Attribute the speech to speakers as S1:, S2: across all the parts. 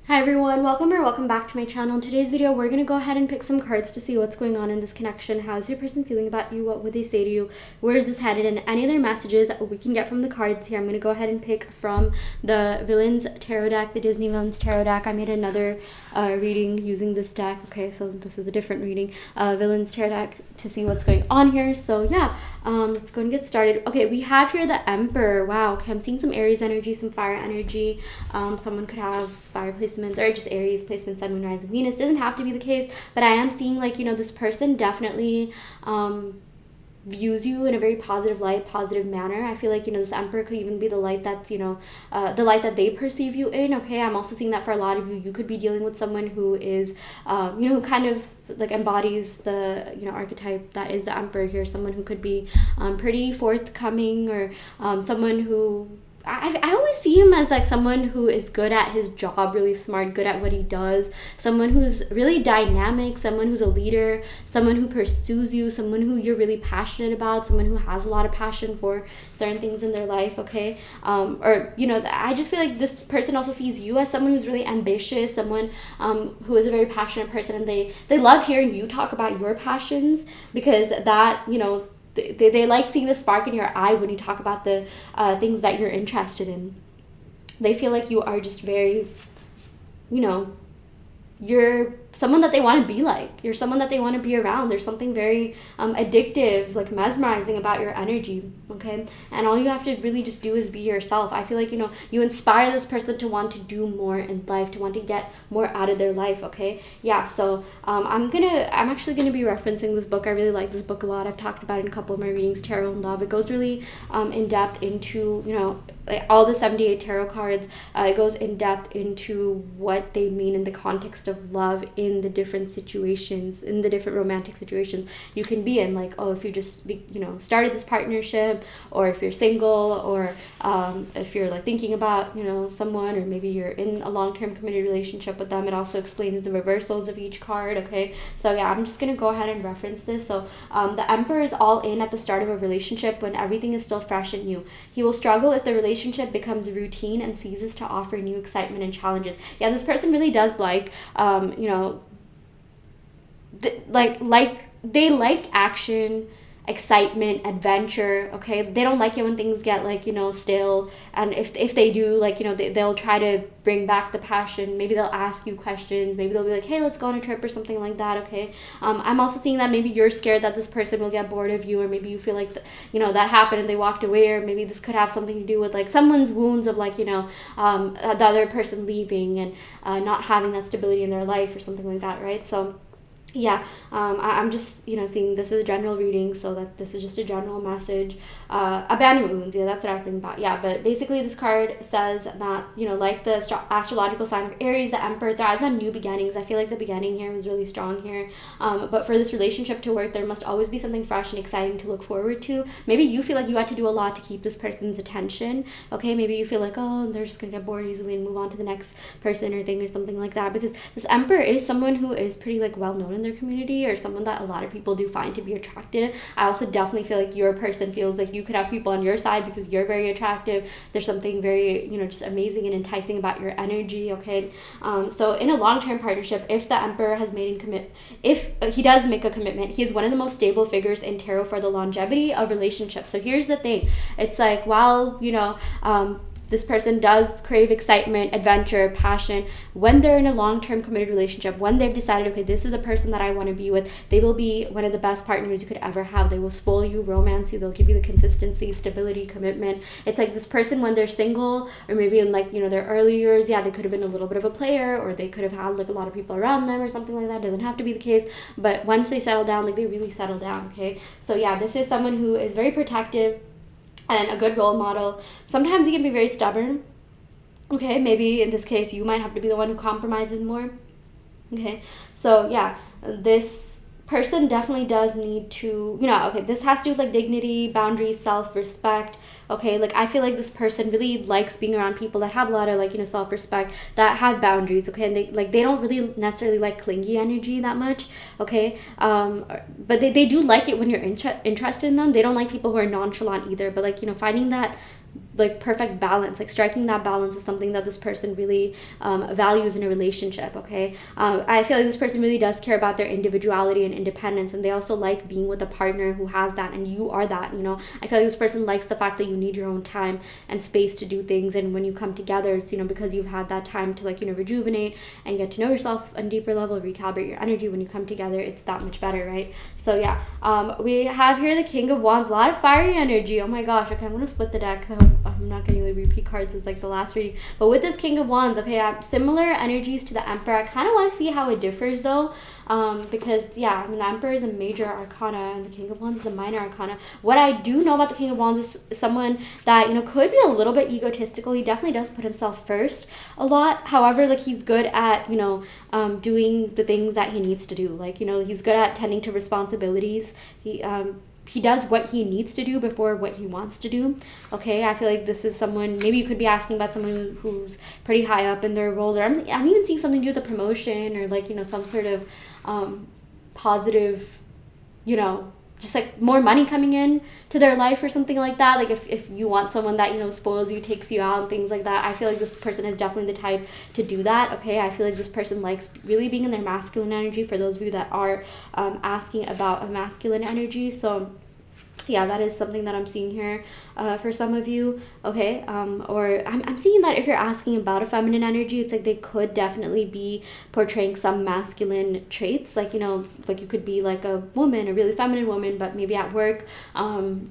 S1: Hi everyone, welcome or welcome back to my channel. In today's video, we're going to go ahead and pick some cards to see what's going on in this connection. How's your person feeling about you? What would they say to you? Where is this headed? And any other messages we can get from the cards here. I'm going to go ahead and pick from the Villains Tarot deck, the Disney Villains Tarot deck. I made another reading using this deck. Okay, so this is a different reading. Villains Tarot deck to see what's going on here. So yeah, let's go and get started. Okay, we have here the Emperor. Wow, okay, I'm seeing some Aries energy, some fire energy. Someone could have fire placements or just Aries placements, Sun, Moon, Rising, Venus. Doesn't have to be the case, but I am seeing like, this person definitely views you in a very positive light, positive manner. I feel like, this Emperor could even be the light that's, the light that they perceive you in. Okay, I'm also seeing that for a lot of you, you could be dealing with someone who is, who kind of like embodies the, archetype that is the Emperor here. Someone who could be pretty forthcoming, or someone who I always see him as like someone who is good at his job, really smart, good at what he does, someone who's really dynamic, someone who's a leader, someone who pursues you, someone who you're really passionate about, someone who has a lot of passion for certain things in their life, okay? I just feel like this person also sees you as someone who's really ambitious, someone who is a very passionate person, and they love hearing you talk about your passions, because that, they like seeing the spark in your eye when you talk about the things that you're interested in. They feel like you are just very, you're someone that they want to be like. You're someone that they want to be around. There's something very addictive, like mesmerizing about your energy, okay? And all you have to really just do is be yourself. I feel like, you inspire this person to want to do more in life, to want to get more out of their life, okay? Yeah, so I'm actually gonna be referencing this book. I really like this book a lot. I've talked about it in a couple of my readings, Tarot and Love. It goes really in depth into, like all the 78 tarot cards. It goes in depth into what they mean in the context of love in the different situations, in the different romantic situations you can be in. Like, if you just started this partnership, or if you're single, or if you're like thinking about someone, or maybe you're in a long-term committed relationship with them. It also explains the reversals of each card, okay? So yeah, I'm just gonna go ahead and reference this. So the Emperor is all in at the start of a relationship when everything is still fresh and new. He will struggle if the relationship becomes routine and ceases to offer new excitement and challenges. Yeah, this person really does like they like action, excitement, adventure, okay? They don't like it when things get stale, and if they do, they'll try to bring back the passion. Maybe they'll ask you questions, maybe they'll be like, hey, let's go on a trip or something like that, okay? I'm also seeing that maybe you're scared that this person will get bored of you, or maybe you feel like that happened and they walked away, or maybe this could have something to do with like someone's wounds of the other person leaving and not having that stability in their life or something like that, right? So yeah, I'm just seeing this is a general reading, so that this is just a general message. Abandonment wounds, yeah, that's what I was thinking about. Yeah, but basically this card says that like the astrological sign of Aries, the Emperor thrives on new beginnings. I feel like the beginning here was really strong here, but for this relationship to work, there must always be something fresh and exciting to look forward to. Maybe you feel like you had to do a lot to keep this person's attention, okay? Maybe you feel like, oh, they're just gonna get bored easily and move on to the next person or thing or something like that, because this Emperor is someone who is pretty well known in their community, or someone that a lot of people do find to be attractive. I also definitely feel like your person feels like you could have people on your side because you're very attractive. There's something very just amazing and enticing about your energy, okay? So in a long-term partnership, if the Emperor has if he does make a commitment, he is one of the most stable figures in tarot for the longevity of relationships. So here's the thing, it's like, while this person does crave excitement, adventure, passion, when they're in a long-term committed relationship, when they've decided, okay, this is the person that I want to be with, they will be one of the best partners you could ever have. They will spoil you, romance you, they'll give you the consistency, stability, commitment. It's like this person, when they're single, or maybe in their early years, yeah, they could have been a little bit of a player, or they could have had a lot of people around them or something like that. Doesn't have to be the case, but once they settle down, they really settle down, okay? So yeah, this is someone who is very protective and a good role model. Sometimes he can be very stubborn, okay? Maybe in this case you might have to be the one who compromises more, okay? So yeah, this person definitely does need to, okay, this has to do with dignity, boundaries, self-respect, okay? I feel like this person really likes being around people that have a lot of self-respect, that have boundaries, okay? And they don't really necessarily like clingy energy that much, okay? But they do like it when you're interested in them. They don't like people who are nonchalant either, but finding that like perfect balance. Like striking that balance is something that this person really values in a relationship. Okay, I feel like this person really does care about their individuality and independence, and they also like being with a partner who has that, and you are that. You know, I feel like this person likes the fact that you need your own time and space to do things, and when you come together, it's, you know, because you've had that time to, like, you know, rejuvenate and get to know yourself on a deeper level, recalibrate your energy. When you come together, it's that much better, right? So yeah, we have here the King of Wands, a lot of fiery energy. Oh my gosh. Okay, I'm gonna split the deck. I'm not getting the repeat cards as like the last reading, but with this King of Wands, okay, similar energies to the Emperor. I kind of want to see how it differs though, because yeah, I mean, the Emperor is a major arcana and the King of Wands is a minor arcana. What I do know about the King of Wands is someone that, you know, could be a little bit egotistical. He definitely does put himself first a lot. However, like, he's good at, you know, doing the things that he needs to do. Like, you know, he's good at tending to responsibilities. He does what he needs to do before what he wants to do. Okay, I feel like this is someone, maybe you could be asking about someone who's pretty high up in their role, or I'm even seeing something to do with a promotion, or like, you know, some sort of positive, you know, just like more money coming in to their life or something like that. Like if you want someone that, you know, spoils you, takes you out and things like that, I feel like this person is definitely the type to do that. Okay, I feel like this person likes really being in their masculine energy, for those of you that are asking about a masculine energy. So yeah, that is something that I'm seeing here for some of you. Okay, or I'm seeing that if you're asking about a feminine energy, it's like they could definitely be portraying some masculine traits. Like, you know, like you could be like a woman, a really feminine woman, but maybe at work,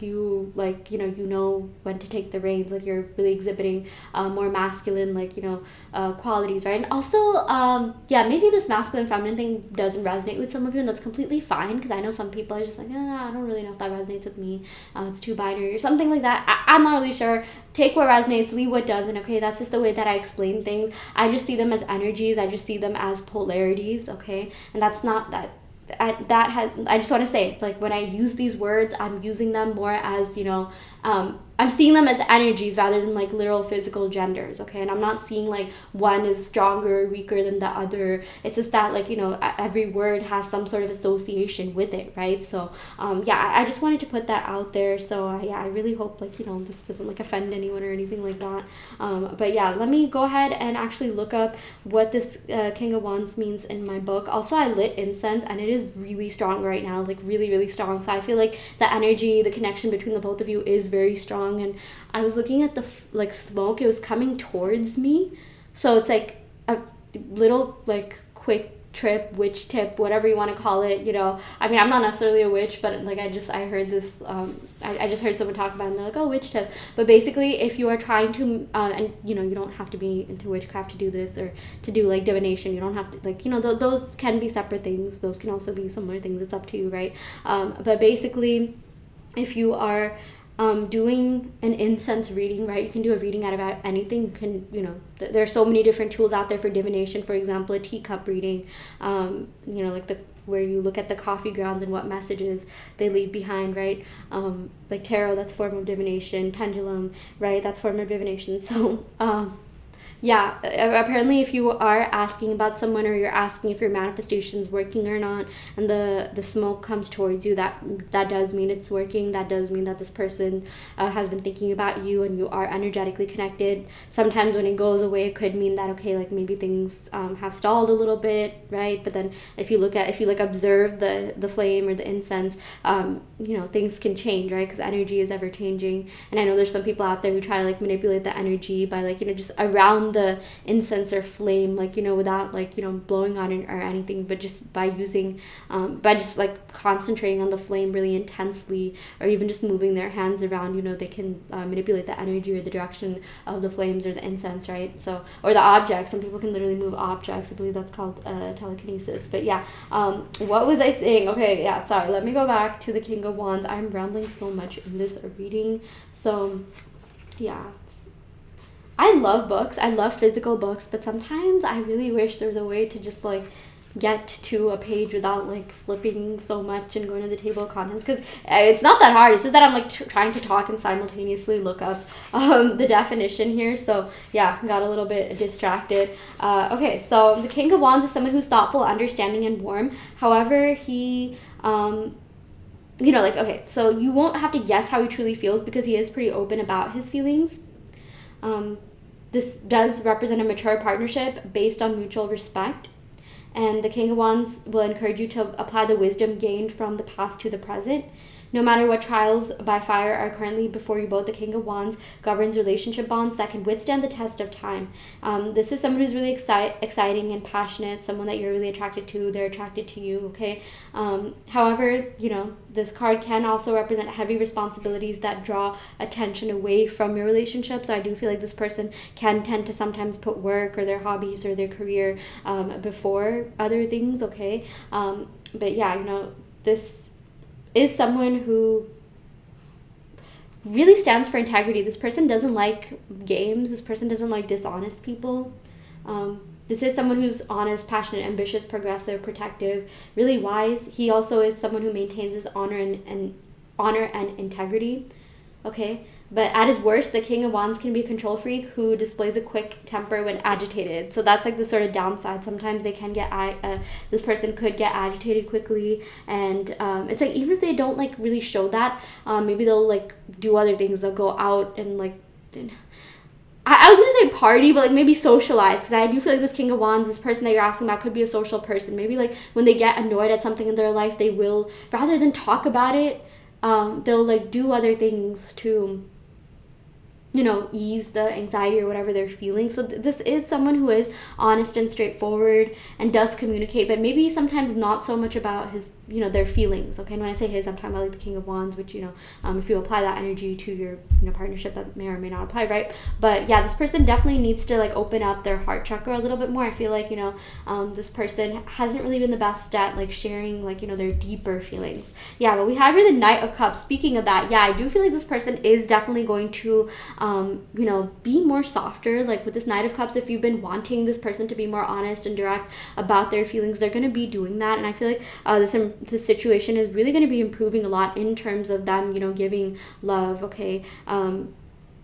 S1: you, like, you know when to take the reins. Like, you're really exhibiting more masculine, like, you know, qualities, right? And also, yeah, maybe this masculine feminine thing doesn't resonate with some of you, and that's completely fine, because I know some people are just like, I don't really know if that resonates with me. It's too binary or something like that. I'm not really sure. Take what resonates, leave what doesn't. Okay, that's just the way that I explain things. I just see them as energies. I just see them as polarities. Okay, and that's not that. I just want to say, like, when I use these words, I'm using them more as, you know, I'm seeing them as energies rather than like literal physical genders. Okay, and I'm not seeing like one is stronger or weaker than the other. It's just that, like, you know, every word has some sort of association with it, right? So yeah, I just wanted to put that out there. So yeah, I really hope, like, you know, this doesn't like offend anyone or anything like that. But yeah, let me go ahead and actually look up what this King of Wands means in my book. Also, I lit incense and it is really strong right now, like really, really strong. So I feel like the energy, the connection between the both of you is very strong. And I was looking at the like smoke, it was coming towards me, so it's like a little like quick trip, witch tip, whatever you want to call it, you know. I mean, I'm not necessarily a witch, but like I heard this, I just heard someone talk about it and they're like, oh, witch tip. But basically, if you are trying to, and you know, you don't have to be into witchcraft to do this, or to do like divination. You don't have to, like, you know, those can be separate things. Those can also be similar things. It's up to you, right? But basically, if you are doing an incense reading, right? You can do a reading out of anything. You can, you know, there's so many different tools out there for divination. For example, a teacup reading, you know, like where you look at the coffee grounds and what messages they leave behind, right? Like tarot, that's a form of divination. Pendulum, right? That's a form of divination. So, yeah, apparently if you are asking about someone, or you're asking if your manifestation is working or not, and the smoke comes towards you, that does mean it's working. That does mean that this person has been thinking about you and you are energetically connected. Sometimes when it goes away, it could mean that, okay, like maybe things have stalled a little bit, right? But then if you observe the flame or the incense, you know, things can change, right? Because energy is ever changing. And I know there's some people out there who try to like manipulate the energy by, like, you know, just around the incense or flame, like, you know, without like, you know, blowing on it or anything, but just by using by just like concentrating on the flame really intensely, or even just moving their hands around, you know, they can manipulate the energy or the direction of the flames or the incense, right? So, or the objects. Some people can literally move objects. I believe that's called telekinesis. But yeah, what was I saying? Okay, yeah, sorry, let me go back to the King of Wands. I'm rambling so much in this reading. So yeah, I love books. I love physical books, but sometimes I really wish there was a way to just like get to a page without like flipping so much and going to the table of contents, because it's not that hard. It's just that I'm like trying to talk and simultaneously look up the definition here. So yeah, got a little bit distracted. Okay, so the King of Wands is someone who's thoughtful, understanding, and warm. However, he you know, like, okay, so you won't have to guess how he truly feels, because he is pretty open about his feelings. This does represent a mature partnership based on mutual respect. And the King of Wands will encourage you to apply the wisdom gained from the past to the present. No matter what trials by fire are currently before you both, the King of Wands governs relationship bonds that can withstand the test of time. This is someone who's really exciting and passionate, someone that you're really attracted to, they're attracted to you, okay? However, this card can also represent heavy responsibilities that draw attention away from your relationship. So I do feel like this person can tend to sometimes put work or their hobbies or their career before other things, okay? But yeah, this is someone who really stands for integrity. This person doesn't like games. This person doesn't like dishonest people. This is someone who's honest, passionate, ambitious, progressive, protective, really wise. He also is someone who maintains his honor and integrity. Okay, but at his worst, the King of Wands can be a control freak who displays a quick temper when agitated. So that's like the sort of downside. Sometimes they can get this person could get agitated quickly, and it's like even if they don't like really show that, maybe they'll like do other things. They'll go out and like. I was gonna say party, but like maybe socialize, because I do feel like this King of Wands, this person that you're asking about, could be a social person. Maybe like when they get annoyed at something in their life, they will, rather than talk about it, they'll like do other things to ease the anxiety or whatever they're feeling. So this is someone who is honest and straightforward and does communicate, but maybe sometimes not so much about his their feelings. Okay, and when I say his, I'm talking about like the King of Wands, which if you apply that energy to your partnership, that may or may not apply, right? But yeah, this person definitely needs to like open up their heart chakra a little bit more. I feel like this person hasn't really been the best at like sharing like their deeper feelings. Yeah, but we have here the Knight of Cups. Speaking of that, yeah, I do feel like this person is definitely going to be more softer. Like with this Knight of Cups, if you've been wanting this person to be more honest and direct about their feelings, they're going to be doing that. And I feel like this situation is really going to be improving a lot in terms of them giving love, okay, and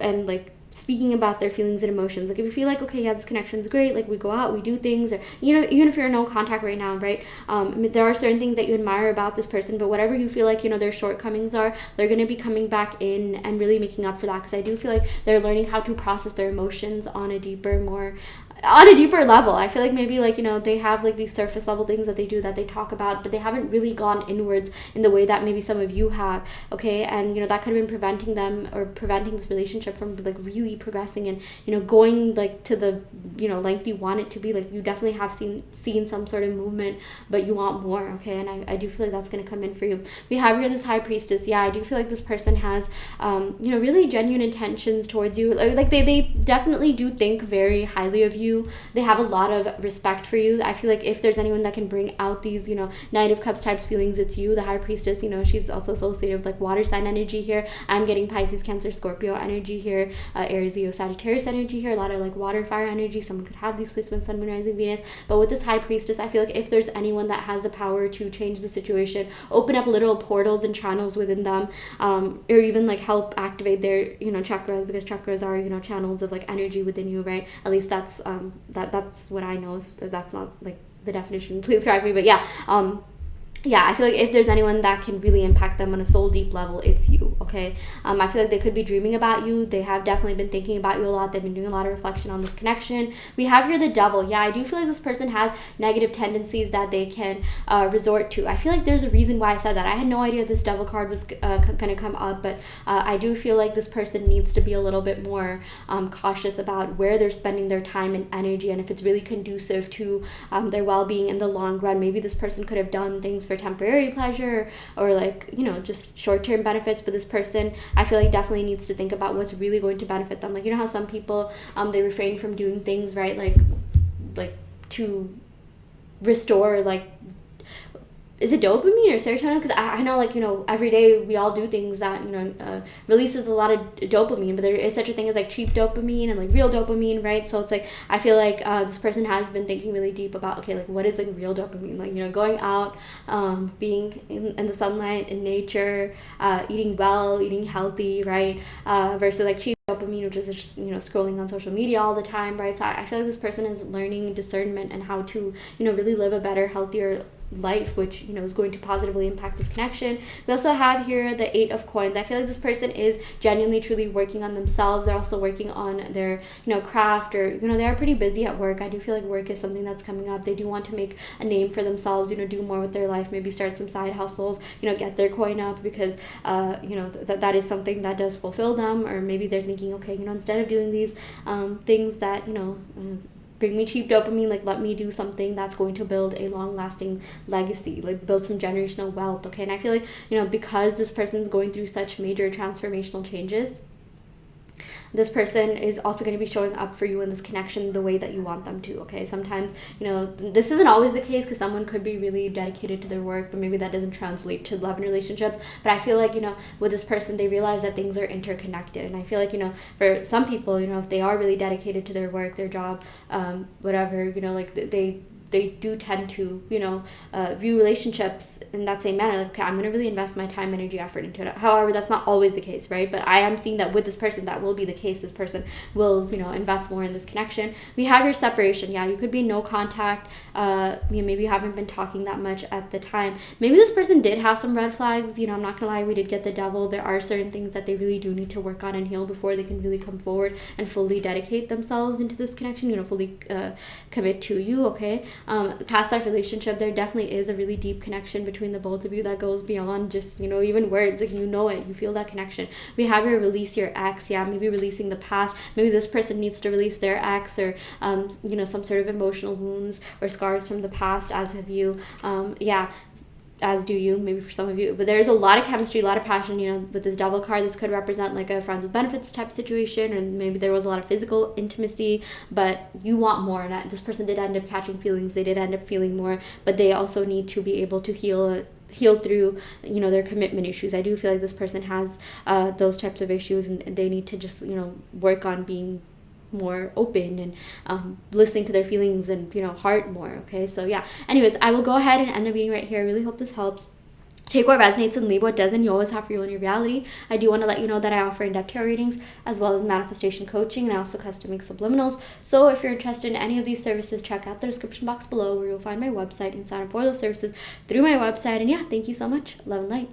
S1: like speaking about their feelings and emotions. Like if you feel like, okay, yeah, this connection's great, like we go out, we do things, or even if you're in no contact right now, right, there are certain things that you admire about this person, but whatever you feel like their shortcomings are, they're going to be coming back in and really making up for that, because I do feel like they're learning how to process their emotions on a deeper level. I feel like maybe like they have like these surface level things that they do, that they talk about, but they haven't really gone inwards in the way that maybe some of you have, okay? And that could have been preventing this relationship from like really progressing and going like to the length you want it to be. Like you definitely have seen some sort of movement, but you want more, okay? And I do feel like that's going to come in for you. We have here this High Priestess. Yeah, I do feel like this person has really genuine intentions towards you. Like they definitely do think very highly of you. They have a lot of respect for you. I feel like if there's anyone that can bring out these Knight of Cups types feelings, it's you. The High Priestess, she's also associated with like water sign energy here. I'm getting Pisces, Cancer, Scorpio energy here, Aries, Leo, Sagittarius energy here. A lot of like water, fire energy. Someone could have these placements, Sun, Moon, Rising, Venus. But with this High Priestess, I feel like if there's anyone that has the power to change the situation, open up little portals and channels within them, or even like help activate their chakras, because chakras are channels of like energy within you, right? At least that's that's what I know. If that's not like the definition, please correct me. But yeah, I feel like if there's anyone that can really impact them on a soul deep level, it's you, okay? I feel like they could be dreaming about you. They have definitely been thinking about you a lot. They've been doing a lot of reflection on this connection. We have here the Devil. Yeah, I do feel like this person has negative tendencies that they can resort to. I feel like there's a reason why I said that. I had no idea this Devil card was going to come up, but I do feel like this person needs to be a little bit more cautious about where they're spending their time and energy, and if it's really conducive to their well-being in the long run. Maybe this person could have done things for temporary pleasure or like just short-term benefits, but this person, I feel like, definitely needs to think about what's really going to benefit them. Like how some people they refrain from doing things, right, like to restore, like, is it dopamine or serotonin? Because I know, like, every day we all do things that, releases a lot of dopamine, but there is such a thing as, like, cheap dopamine and, like, real dopamine, right? So it's, like, I feel like this person has been thinking really deep about, okay, like, what is, like, real dopamine? Like, going out, being in the sunlight, in nature, eating well, eating healthy, right? Versus, like, cheap dopamine, which is just, you know, scrolling on social media all the time, right? So I feel like this person is learning discernment and how to, you know, really live a better, healthier life, which, you know, is going to positively impact this connection. We also have here the 8 of coins. I feel like this person is genuinely truly working on themselves. They're also working on their, you know, craft, or, you know, they are pretty busy at work. I do feel like work is something that's coming up. They do want to make a name for themselves, you know, do more with their life, maybe start some side hustles, you know, get their coin up, because you know, that is something that does fulfill them. Or maybe they're thinking, okay, you know, instead of doing these things that, you know, bring me cheap dopamine, like, let me do something that's going to build a long lasting legacy, like build some generational wealth. Okay. And I feel like, you know, because this person's going through such major transformational changes, this person is also going to be showing up for you in this connection the way that you want them to. Okay, sometimes, you know, this isn't always the case, because someone could be really dedicated to their work, but maybe that doesn't translate to love and relationships. But I feel like, you know, with this person, they realize that things are interconnected. And I feel like, you know, for some people, you know, if they are really dedicated to their work, their job, whatever, you know, like they do tend to, you know, view relationships in that same manner. Like, okay, I'm going to really invest my time, energy, effort into it. However, that's not always the case, right? But I am seeing that with this person, that will be the case. This person will, you know, invest more in this connection. We have your separation. Yeah, you could be no contact. You know, maybe you haven't been talking that much at the time. Maybe this person did have some red flags. You know, I'm not going to lie, we did get the devil. There are certain things that they really do need to work on and heal before they can really come forward and fully dedicate themselves into this connection, you know, fully commit to you, okay? Past that relationship, there definitely is a really deep connection between the both of you that goes beyond just, you know, even words. Like, you know it, you feel that connection. We have your release your ex. Yeah, maybe releasing the past. Maybe this person needs to release their ex, or you know, some sort of emotional wounds or scars from the past, as have you. Yeah, as do you, maybe for some of you. But there's a lot of chemistry, a lot of passion, you know, with this devil card. This could represent like a friends with benefits type situation, or maybe there was a lot of physical intimacy, but you want more. And this person did end up catching feelings. They did end up feeling more, but they also need to be able to heal through, you know, their commitment issues. I do feel like this person has those types of issues, and they need to just, you know, work on being more open and listening to their feelings and, you know, heart more. Okay, so yeah, anyways, I will go ahead and end the reading right here. I really hope this helps. Take what resonates and leave what doesn't. You always have your own reality. I do want to let you know that I offer in-depth tarot readings, as well as manifestation coaching, and I also custom make subliminals. So if you're interested in any of these services, check out the description box below, where you'll find my website and sign up for those services through my website. And yeah, thank you so much. Love and light.